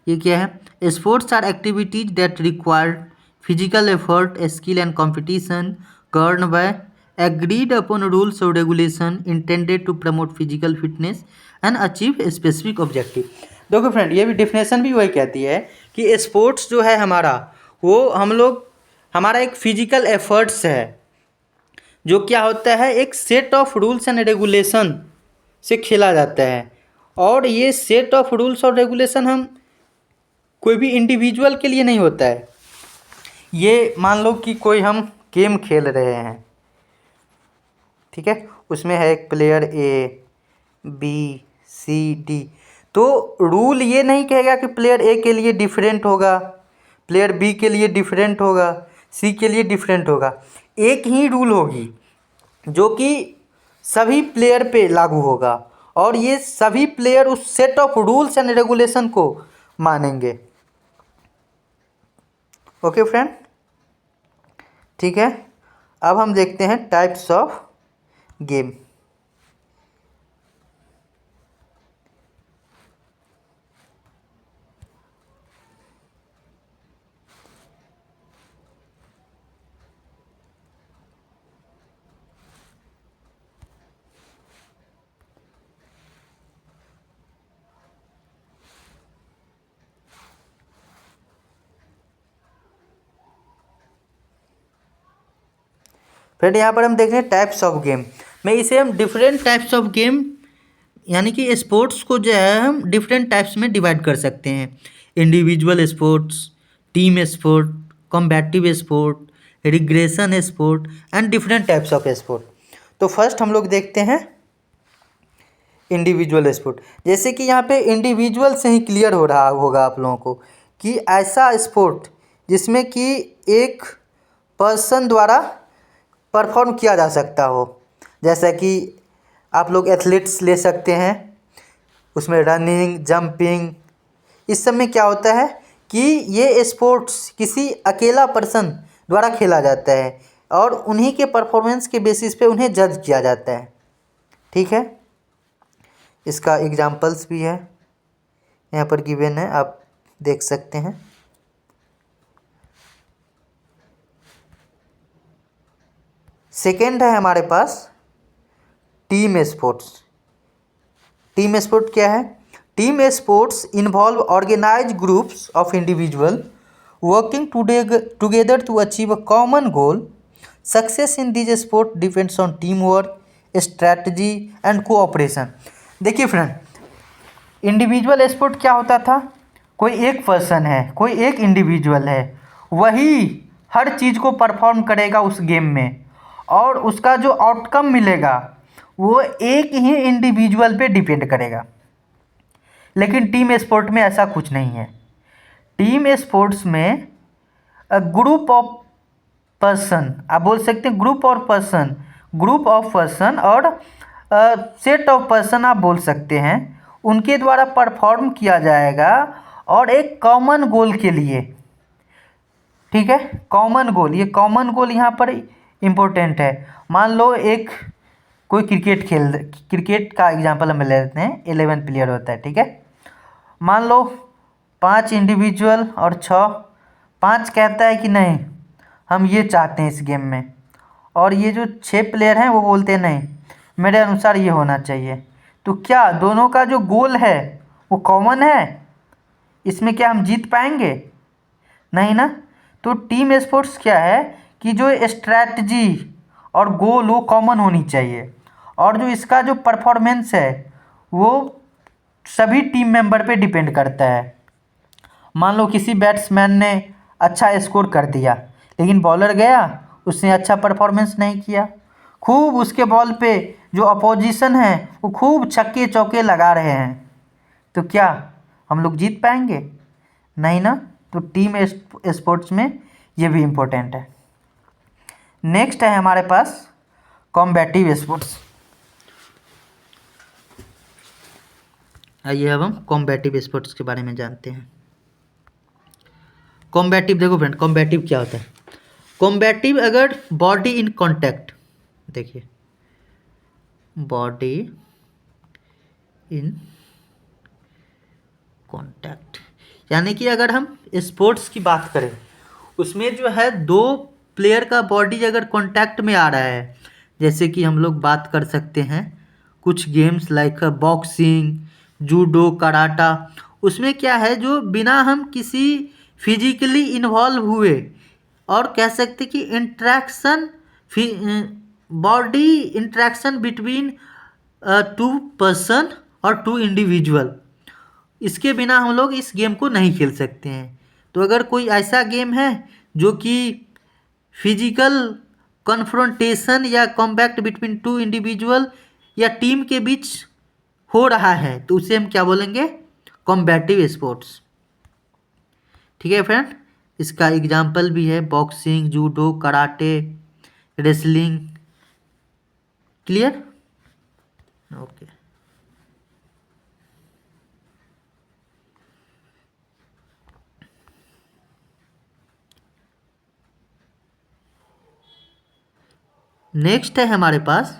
ये क्या है? Sports are activities that require physical effort, skill and competition governed by agreed upon rules or regulation intended to promote physical fitness and achieve a specific objective। देखो friend, ये भी definition भी वही कहती है कि स्पोर्ट्स जो है हमारा, वो हमारा एक फिजिकल एफर्ट्स है, जो क्या होता है, एक set of rules and regulation से खेला जाता है। और ये सेट ऑफ रूल्स और रेगुलेशन हम कोई भी इंडिविजुअल के लिए नहीं होता है। ये मान लो कि कोई हम गेम खेल रहे हैं, ठीक है, उसमें है एक player A, B, C, D, तो रूल ये नहीं कहेगा कि प्लेयर ए के लिए डिफरेंट होगा, प्लेयर बी के लिए डिफरेंट होगा, सी के लिए डिफरेंट होगा। एक ही रूल होगी जो कि सभी प्लेयर पे लागू होगा, और ये सभी प्लेयर उस set of rules and regulation को मानेंगे। ओके फ्रेंड, ठीक है। अब हम देखते हैं टाइप्स ऑफ गेम। फ्रेंड, यहाँ पर हम देख रहे हैं टाइप्स ऑफ गेम में, इसे हम डिफरेंट टाइप्स ऑफ गेम, यानी कि स्पोर्ट्स को जो है हम डिफरेंट टाइप्स में डिवाइड कर सकते हैं। Individual sports, team sport, combative sport, regression sport and different types of sport. तो फर्स्ट हम लोग देखते हैं इंडिविजुअल स्पोर्ट। जैसे कि यहाँ पे इंडिविजुअल से ही क्लियर हो रहा होगा आप लोगों को कि ऐसा स्पोर्ट जिसमें कि एक पर्सन द्वारा परफॉर्म किया जा सकता हो, जैसा कि आप लोग एथलीट्स ले सकते हैं, उसमें रनिंग, जंपिंग, इस सब में क्या होता है कि ये स्पोर्ट्स किसी अकेला पर्सन द्वारा खेला जाता है और उन्हीं के परफॉर्मेंस के बेसिस पे उन्हें जज किया जाता है, ठीक है। इसका एग्जाम्पल्स भी है, यहाँ पर गिवन है, आप देख सकते हैं। सेकेंड है हमारे पास टीम स्पोर्ट्स। टीम स्पोर्ट क्या है? Team sports involve organize groups of individual working together to achieve a common goal. Success in this sport depends on team work, strategy and cooperation. देखिए फ्रेंड, इंडिविजुअल स्पोर्ट क्या होता था, कोई एक person है, कोई एक इंडिविजुअल है, वही हर चीज़ को परफॉर्म करेगा उस गेम में, और उसका जो आउटकम मिलेगा वो एक ही इंडिविजुअल पे डिपेंड करेगा। लेकिन टीम स्पोर्ट में ऐसा कुछ नहीं है। टीम स्पोर्ट्स में ग्रुप ऑफ पर्सन, आप बोल सकते हैं ग्रुप ऑफ पर्सन और सेट ऑफ पर्सन आप बोल सकते हैं, उनके द्वारा परफॉर्म किया जाएगा और एक कॉमन गोल के लिए, ठीक है। कॉमन गोल, ये कॉमन गोल यहाँ पर इम्पोर्टेंट है। मान लो एक कोई क्रिकेट का एग्जांपल हम ले लेते हैं, 11 प्लेयर होता है, ठीक है। मान लो 5 इंडिविजुअल और 6, 5 कहता है कि नहीं हम ये चाहते हैं इस गेम में, और ये जो 6 प्लेयर हैं वो बोलते हैं नहीं मेरे अनुसार ये होना चाहिए। तो क्या दोनों का जो गोल है वो कॉमन है? इसमें क्या हम जीत पाएंगे? नहीं ना। तो टीम स्पोर्ट्स क्या है कि जो स्ट्रैटजी और गोल वो कॉमन होनी चाहिए, और जो इसका जो परफॉर्मेंस है वो सभी टीम मेंबर पे डिपेंड करता है। मान लो किसी बैट्समैन ने अच्छा स्कोर कर दिया, लेकिन बॉलर गया उसने अच्छा परफॉर्मेंस नहीं किया, खूब उसके बॉल पे जो अपोजिशन है वो खूब छक्के चौके लगा रहे हैं, तो क्या हम लोग जीत पाएंगे? नहीं ना। तो टीम स्पोर्ट्स में ये भी इम्पोर्टेंट है। नेक्स्ट है हमारे पास कॉम्बैटिव स्पोर्ट्स। आइए अब हम कॉम्बैटिव स्पोर्ट्स के बारे में जानते हैं। कॉम्बैटिव, देखो फ्रेंड कॉम्बैटिव क्या होता है। कॉम्बैटिव अगर बॉडी इन कांटेक्ट, देखिए बॉडी इन कांटेक्ट, यानी कि अगर हम स्पोर्ट्स की बात करें उसमें जो है 2 प्लेयर का बॉडी अगर कांटेक्ट में आ रहा है, जैसे कि हम लोग बात कर सकते हैं कुछ games like boxing, judo, karate, उसमें क्या है जो बिना हम किसी फिजिकली इन्वॉल्व हुए और कह सकते कि interaction, body interaction between 2 person और 2 इंडिविजुअल, इसके बिना हम लोग इस गेम को नहीं खेल सकते हैं। तो अगर कोई ऐसा गेम है जो कि फिजिकल कन्फ्रंटेशन या कॉम्बैट बिटवीन 2 इंडिविजुअल या टीम के बीच हो रहा है तो उसे हम क्या बोलेंगे? Combative sports. ठीक है फ्रेंड, इसका एग्जाम्पल भी है boxing, judo, karate, wrestling. Clear? Okay. Next है हमारे पास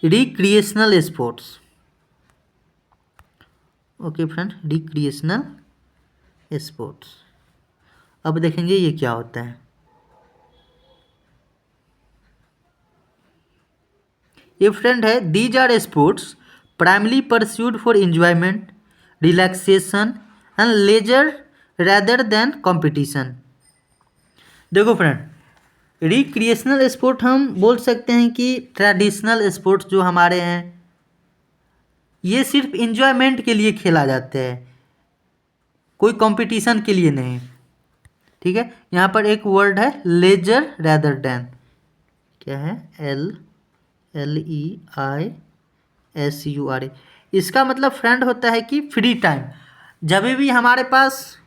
recreational sports. Okay friend, recreational sports, अब देखेंगे ये क्या होता है। ये फ्रेंड है these are sports primarily pursued for enjoyment, relaxation and leisure rather than competition. देखो फ्रेंड, रिक्रिएशनल स्पोर्ट हम बोल सकते हैं कि ट्रेडिशनल स्पोर्ट्स जो हमारे हैं ये सिर्फ इंजॉयमेंट के लिए खेला जाता है, कोई कंपटीशन के लिए नहीं। ठीक है, यहाँ पर एक वर्ड है लेजर रैदर देन, क्या है? LEISURE। इसका मतलब फ्रेंड होता है कि फ्री टाइम, जब भी हमारे पास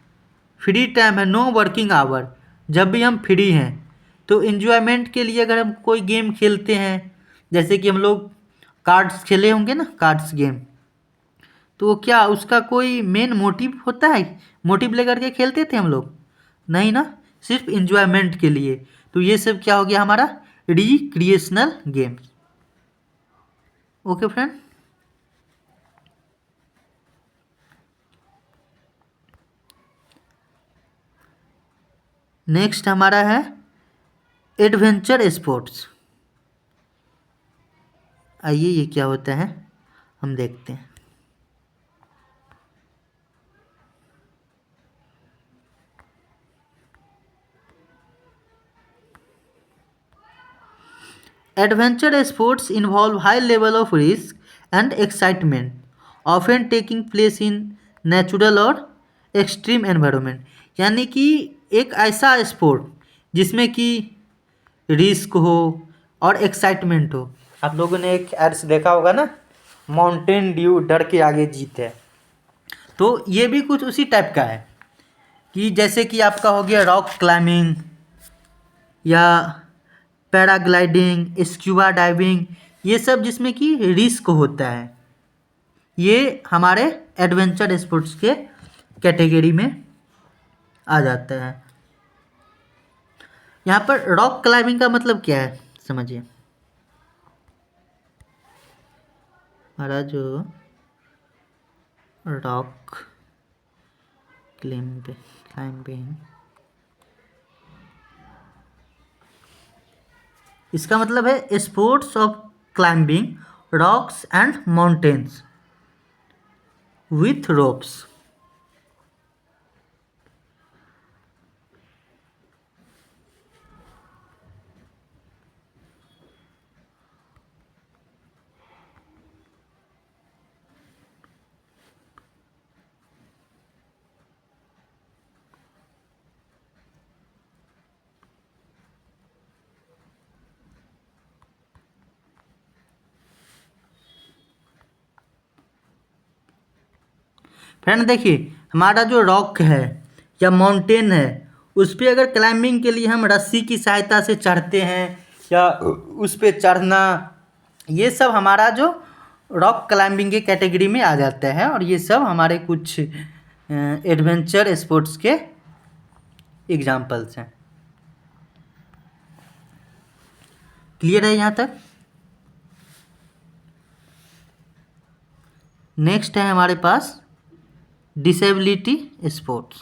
फ्री टाइम है, नो वर्किंग आवर, जब भी हम फ्री हैं तो इन्जॉयमेंट के लिए अगर हम कोई गेम खेलते हैं, जैसे कि हम लोग कार्ड्स खेले होंगे ना, कार्ड्स गेम, तो क्या उसका कोई मेन मोटिव होता है? मोटिव लेकर के खेलते थे हम लोग? नहीं ना, सिर्फ इन्जॉयमेंट के लिए। तो ये सब क्या हो गया हमारा? Recreational games. Okay friend, next हमारा है एडवेंचर स्पोर्ट्स। आइए ये क्या होता है हम देखते हैं। Adventure sports involve high level of risk and excitement, often taking place in natural और extreme environment। यानी कि एक ऐसा स्पोर्ट जिसमें कि रिस्क हो और एक्साइटमेंट हो। आप लोगों ने एक एड्स देखा होगा ना, माउंटेन ड्यू डर के आगे जीत है, तो ये भी कुछ उसी टाइप का है कि जैसे कि आपका हो गया रॉक क्लाइंबिंग या पैराग्लाइडिंग, स्क्यूबा डाइविंग, ये सब जिसमें कि रिस्क होता है, ये हमारे एडवेंचर स्पोर्ट्स के कैटेगरी में आ जाता है। यहाँ पर रॉक क्लाइंबिंग का मतलब क्या है समझिए। हमारा जो रॉक क्लाइंबिंग, इसका मतलब है sports of climbing rocks and mountains with ropes. Friend देखिए, हमारा जो रॉक है या माउंटेन है, उस पर अगर क्लाइंबिंग के लिए हम रस्सी की सहायता से चढ़ते हैं या उस पर चढ़ना, ये सब हमारा जो रॉक क्लाइंबिंग के कैटेगरी में आ जाता है, और ये सब हमारे कुछ एडवेंचर स्पोर्ट्स के एग्जाम्पल्स हैं। क्लियर है यहाँ तक? नेक्स्ट है हमारे पास डिसेबिलिटी स्पोर्ट्स।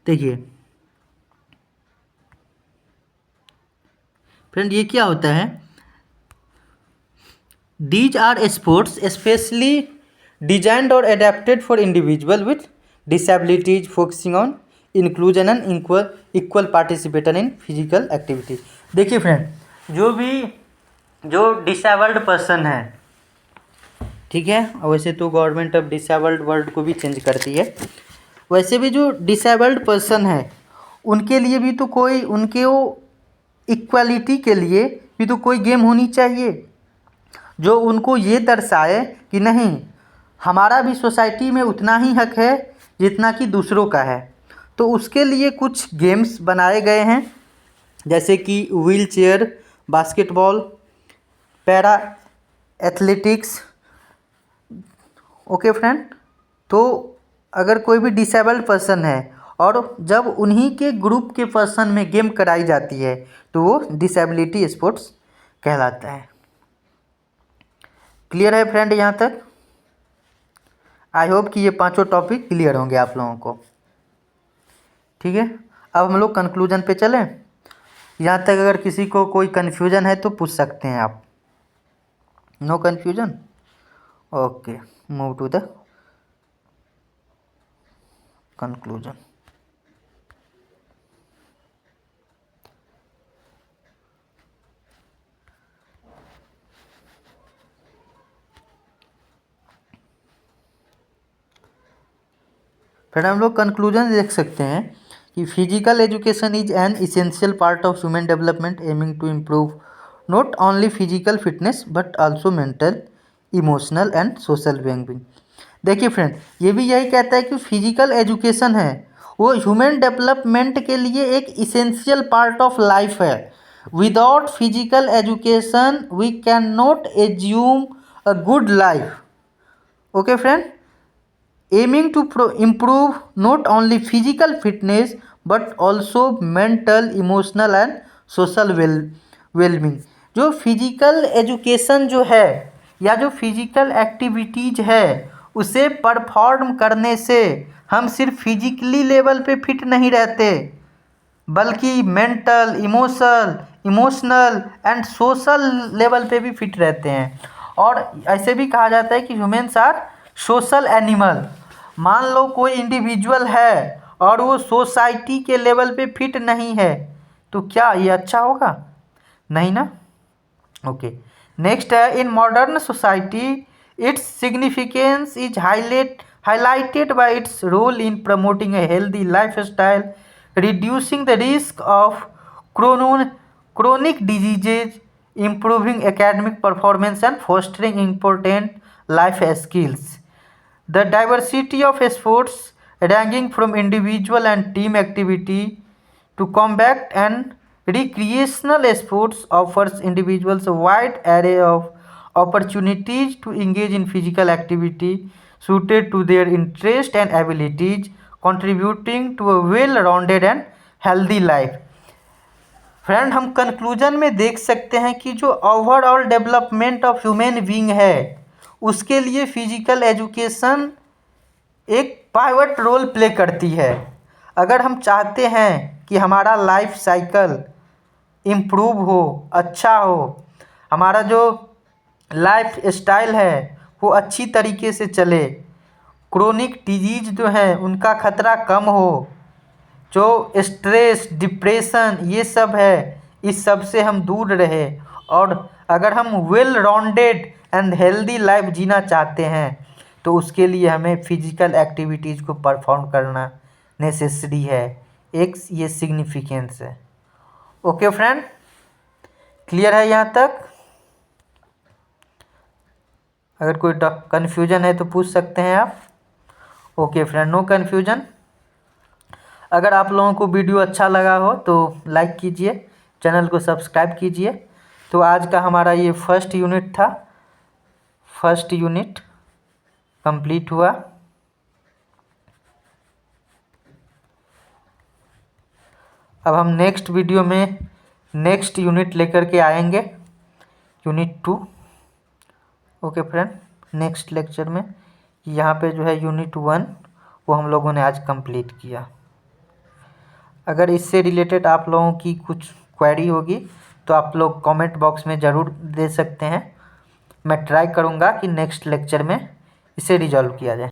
देखिए फ्रेंड, ये क्या होता है, These are sports especially designed or adapted for individuals with disabilities, focusing on inclusion and equal participation in physical activity। देखिए फ्रेंड, जो डिसेबल्ड पर्सन है, ठीक है, वैसे तो गवर्नमेंट अब डिसेबल्ड वर्ड को भी चेंज करती है, वैसे भी जो डिसेबल्ड पर्सन है उनके लिए भी तो कोई, उनके वो इक्वालिटी के लिए भी तो कोई गेम होनी चाहिए जो उनको ये दर्शाए कि नहीं, हमारा भी सोसाइटी में उतना ही हक है जितना कि दूसरों का है। तो उसके लिए कुछ गेम्स बनाए गए हैं, जैसे कि wheel chair, basketball, para athletics. Okay friend, तो अगर कोई भी डिसेबल्ड पर्सन है और जब उन्हीं के ग्रुप के पर्सन में गेम कराई जाती है तो वो डिसेबिलिटी स्पोर्ट्स कहलाता है। क्लियर है फ्रेंड यहाँ तक? आई होप कि ये पांचों टॉपिक क्लियर होंगे आप लोगों को। ठीक है, अब हम लोग कंक्लूजन पे चलें। यहाँ तक अगर किसी को कोई कन्फ्यूजन है तो पूछ सकते हैं आप। No confusion? Okay, move to the conclusion. फिर हम लोग कंक्लूजन देख सकते हैं कि physical education is an essential part of human development aiming to improve not only physical fitness but also mental, emotional and social wellbeing. देखिए friend, ये भी यही कहता है कि फिजिकल एजुकेशन है वो ह्यूमन डेवलपमेंट के लिए एक इसेंशियल पार्ट ऑफ लाइफ है। Without physical education we can not assume a good life. Okay friend, aiming to improve not only physical fitness but also mental, emotional and social well-being। जो physical education जो है या जो physical activities है उसे perform करने से हम सिर्फ फिजिकली लेवल पे फिट नहीं रहते बल्कि mental, emotional and social level पे भी फिट रहते हैं। और ऐसे भी कहा जाता है कि ह्यूमन्स आर सोशल एनिमल। मान लो कोई इंडिविजुअल है और वो सोसाइटी के लेवल पे फिट नहीं है तो क्या ये अच्छा होगा? नहीं ना। ओके, नेक्स्ट है, in modern society its significance is highlighted by its role in promoting a healthy lifestyle, reducing the risk of chronic diseases, improving academic performance and fostering important life skills। The diversity of sports, ranging from individual and team activity to combat and Recreational sports offers individuals a wide array of opportunities to engage in physical activity suited to their interest and abilities, contributing to a well-rounded and healthy life. Friend, हम conclusion में देख सकते हैं कि जो overall development of human being है उसके लिए फिजिकल एजुकेशन एक पाइवट रोल प्ले करती है। अगर हम चाहते हैं कि हमारा लाइफ साइकिल इम्प्रूव हो, अच्छा हो, हमारा जो लाइफ स्टाइल है वो अच्छी तरीके से चले, क्रोनिक डिजीज जो है उनका खतरा कम हो, जो स्ट्रेस, डिप्रेशन ये सब है इस सब से हम दूर रहे, और अगर हम well rounded and healthy life जीना चाहते हैं तो उसके लिए हमें फिजिकल एक्टिविटीज़ को परफॉर्म करना नेसेसरी है। एक ये सिग्निफिकेंस है। ओके फ्रेंड, क्लियर है यहाँ तक? अगर कोई कन्फ्यूजन है तो पूछ सकते हैं आप। Okay friend, no confusion. अगर आप लोगों को वीडियो अच्छा लगा हो तो लाइक कीजिए, चैनल को सब्सक्राइब कीजिए। तो आज का हमारा ये फर्स्ट यूनिट था, फर्स्ट यूनिट कंप्लीट हुआ। अब हम नेक्स्ट वीडियो में नेक्स्ट यूनिट लेकर के आएंगे, unit 2। Okay friend, next lecture में यहाँ पे जो है यूनिट 1 वो हम लोगों ने आज कंप्लीट किया। अगर इससे रिलेटेड आप लोगों की कुछ क्वेरी होगी तो आप लोग कमेंट बॉक्स में ज़रूर दे सकते हैं। मैं ट्राई करूँगा कि नेक्स्ट लेक्चर में इसे रिजॉल्व किया जाए।